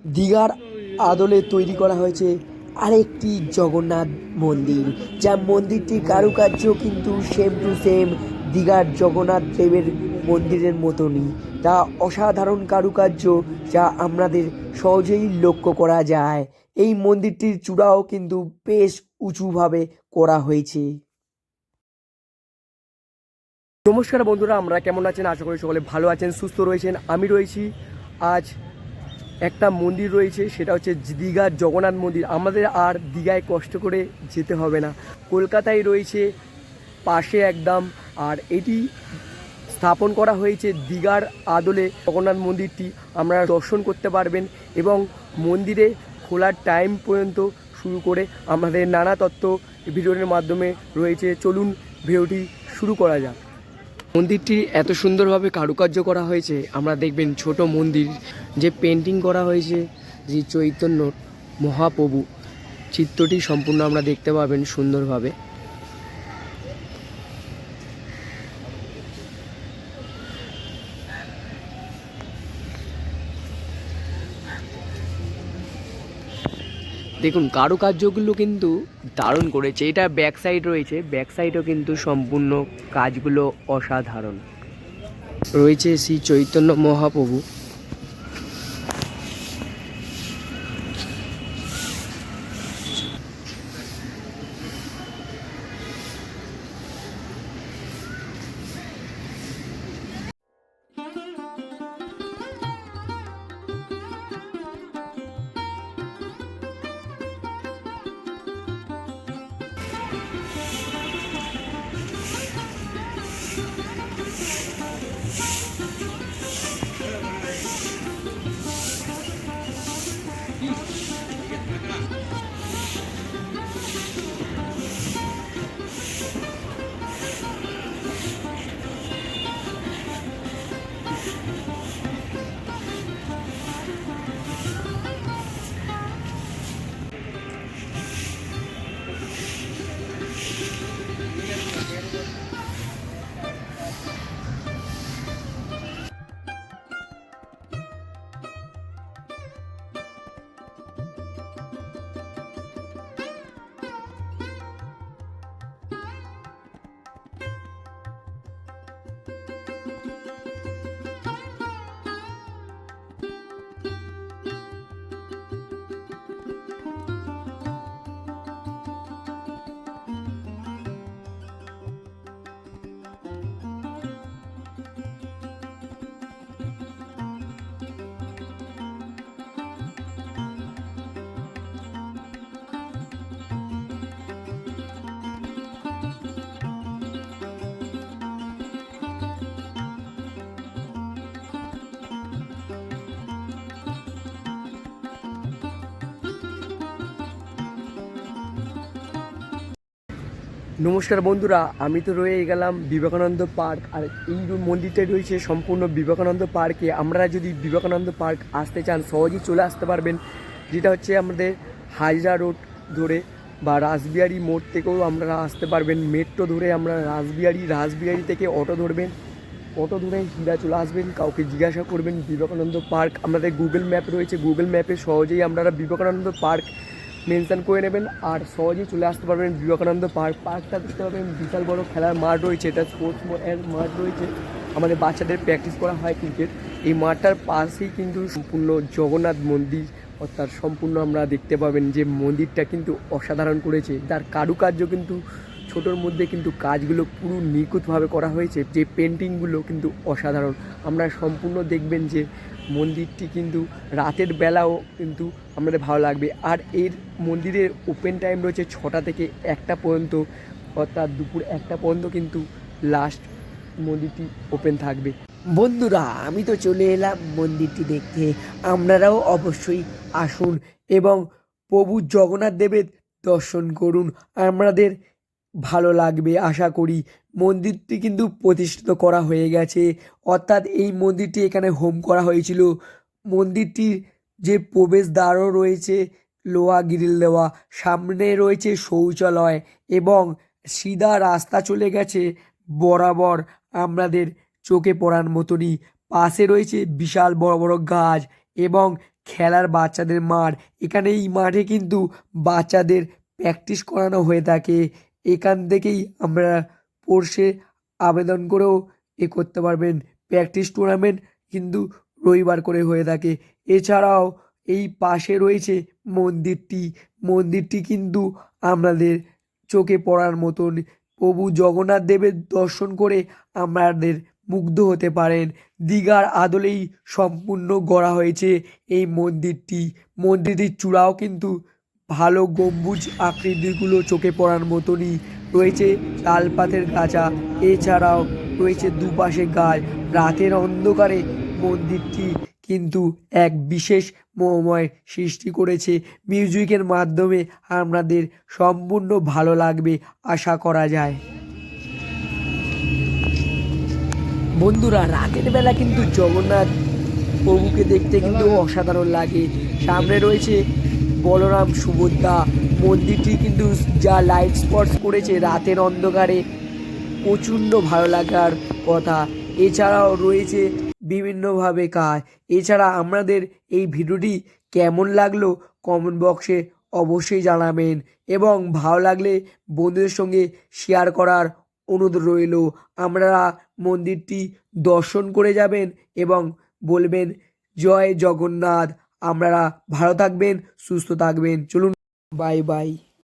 দীঘার আদলে তৈরি করা হয়েছে আরেকটি জগন্নাথ মন্দির, যা মন্দিরটির কারুকার্য কিন্তু সেম টু সেম দীঘার জগন্নাথ দেবের মন্দিরের মতনই। তা অসাধারণ কারুকার্য, যা আমাদের সহজেই লক্ষ্য করা যায়। এই মন্দিরটির চূড়াও কিন্তু বেশ উঁচুভাবে করা হয়েছে। নমস্কার বন্ধুরা, আমরা কেমন আছেন? আশা করি সকলে ভালো আছেন, সুস্থ রয়েছেন। আমি রয়েছি আজ একটা মন্দির রয়েছে, সেটা হচ্ছে দীঘার জগন্নাথ মন্দির। আমাদের আর দীঘায় কষ্ট করে যেতে হবে না, কলকাতায় রয়েছে পাশে একদম। আর এটি স্থাপন করা হয়েছে দীঘার আদলে। জগন্নাথ মন্দিরটি আপনারা দর্শন করতে পারবেন এবং মন্দিরে খোলার টাইম পর্যন্ত শুরু করে আমাদের নানা তথ্য ভিডিওর মাধ্যমে রয়েছে। চলুন ভিডিওটি শুরু করা যাক। মন্দিরটি এত সুন্দরভাবে কারুকার্য করা হয়েছে, আমরা দেখবেন ছোট মন্দির যে পেন্টিং করা হয়েছে, যে চৈতন্য মহাপ্রভু চিত্রটি সম্পূর্ণ আমরা দেখতে পাবেন সুন্দরভাবে। দেখুন কারুকার্যগুলো কিন্তু দারুণ করেছে। এটা ব্যাক সাইড রয়েছে, ব্যাক সাইডও কিন্তু সম্পূর্ণ কাজগুলো অসাধারণ রয়েছে। শ্রী চৈতন্য মহাপ্রভু। নমস্কার বন্ধুরা, আমি তো রয়ে গেলাম বিবেকানন্দ পার্ক। আর এই মন্দিরটা রয়েছে সম্পূর্ণ বিবেকানন্দ পার্কে। আমরা যদি বিবেকানন্দ পার্ক আসতে চান, সহজেই চলে আসতে পারবেন। যেটা হচ্ছে আমাদের হাজরা রোড ধরে বা রাসবিহারী মোড় থেকেও আমরা আসতে পারবেন। মেট্রো ধরে আমরা রাসবিহারী থেকে অটো ধরবেন, অটো ধরে সিধা চলে আসবেন। কাউকে জিজ্ঞাসা করবেন বিবেকানন্দ পার্ক। আমাদের গুগল ম্যাপ রয়েছে, গুগল ম্যাপে সহজেই আপনারা বিবেকানন্দ পার্ক মেনশন করে নেবেন আর সহজেই চলে আসতে পারবেন বিবেকানন্দ পার্ক। পার্কটা দেখতে পাবেন বিশাল বড় খেলার মাঠ রয়েছে, এটা স্পোর্টস মাঠ রয়েছে। আমাদের বাচ্চাদের প্র্যাকটিস করা হয় ক্রিকেট। এই মাঠটার পাশেই কিন্তু সম্পূর্ণ জগন্নাথ মন্দির, অর্থাৎ সম্পূর্ণ আমরা দেখতে পাবেন যে মন্দিরটা কিন্তু অসাধারণ করেছে। তার কারুকার্য কিন্তু ছোটোর মধ্যে কিন্তু কাজগুলো পুরো নিখুঁতভাবে করা হয়েছে। যে পেন্টিংগুলো কিন্তু অসাধারণ। আমরা সম্পূর্ণ দেখবেন যে মন্দিরটি কিন্তু রাতের বেলাও কিন্তু আমাদের ভালো লাগবে। আর এর মন্দিরের ওপেন টাইম রয়েছে 6টা থেকে 1টা পর্যন্ত, অর্থাৎ দুপুর 1টা পর্যন্ত কিন্তু লাস্ট মন্দিরটি ওপেন থাকবে। বন্ধুরা, আমি তো চলে এলাম মন্দিরটি দেখতে, আপনারাও অবশ্যই আসুন এবং প্রভু জগন্নাথ দেবের দর্শন করুন। আমাদের ভালো লাগবে আশা করি। মন্দিরটি কিন্তু প্রতিষ্ঠিত করা হয়ে গেছে, অর্থাৎ এই মন্দিরটি এখানে হোম করা হয়েছিল। মন্দিরটির যে প্রবেশদ্বারও রয়েছে লোহা গ্রিল দেওয়া, সামনে রয়েছে শৌচালয় এবং সিধা রাস্তা চলে গেছে বরাবর আমাদের চোখে পড়ার মতনই। পাশে রয়েছে বিশাল বড় বড় গাছ এবং খেলার বাচ্চাদের মাঠ। এখানে এই মাঠে কিন্তু বাচ্চাদের প্র্যাকটিস করানো হয়ে থাকে। এখান থেকেই আমরা পড়শে আবেদন করেও করতে পারবেন। প্র্যাকটিস টুর্নামেন্ট কিন্তু রবিবার করে হয়ে থাকে। এছাড়াও এই পাশে রয়েছে মন্দিরটি। মন্দিরটি কিন্তু আমাদের চোখে পড়ার মতন। প্রভু জগন্নাথ দেবের দর্শন করে আমাদের মুগ্ধ হতে পারেন। দীঘার আদলেই সম্পূর্ণ গড়া হয়েছে এই মন্দিরটি। মন্দিরটির চূড়াও কিন্তু ভালো গম্বুজ আকৃতিগুলো চোখে পড়ার মতনই রয়েছে। তালপাতের গাছা, এছাড়াও রয়েছে দুপাশে গাছ। রাতের অন্ধকারে মন্দিরটি কিন্তু এক বিশেষ মোহময় সৃষ্টি করেছে। মিউজিকের মাধ্যমে আমাদের সম্পূর্ণ ভালো লাগবে আশা করা যায়। বন্ধুরা, রাতের বেলা কিন্তু জগন্নাথ প্রভুকে দেখতে কিন্তু অসাধারণ লাগে। সামনে রয়েছে বলরাম সুভদ্রা। মন্দিরটি কিন্তু যা লাইট স্পটস করেছে রাতের অন্ধকারে প্রচণ্ড ভালো লাগার কথা। এছাড়াও রয়েছে বিভিন্নভাবে কাজ। এছাড়া আমাদের এই ভিডিওটি কেমন লাগলো কমেন্ট বক্সে অবশ্যই জানাবেন, এবং ভালো লাগলে বন্ধুদের সঙ্গে শেয়ার করার অনুরোধ রইল। আপনারা মন্দিরটি দর্শন করে যাবেন এবং বলবেন জয় জগন্নাথ। আপনারা ভালো থাকবেন, সুস্থ থাকবেন। চলুন, বাই বাই।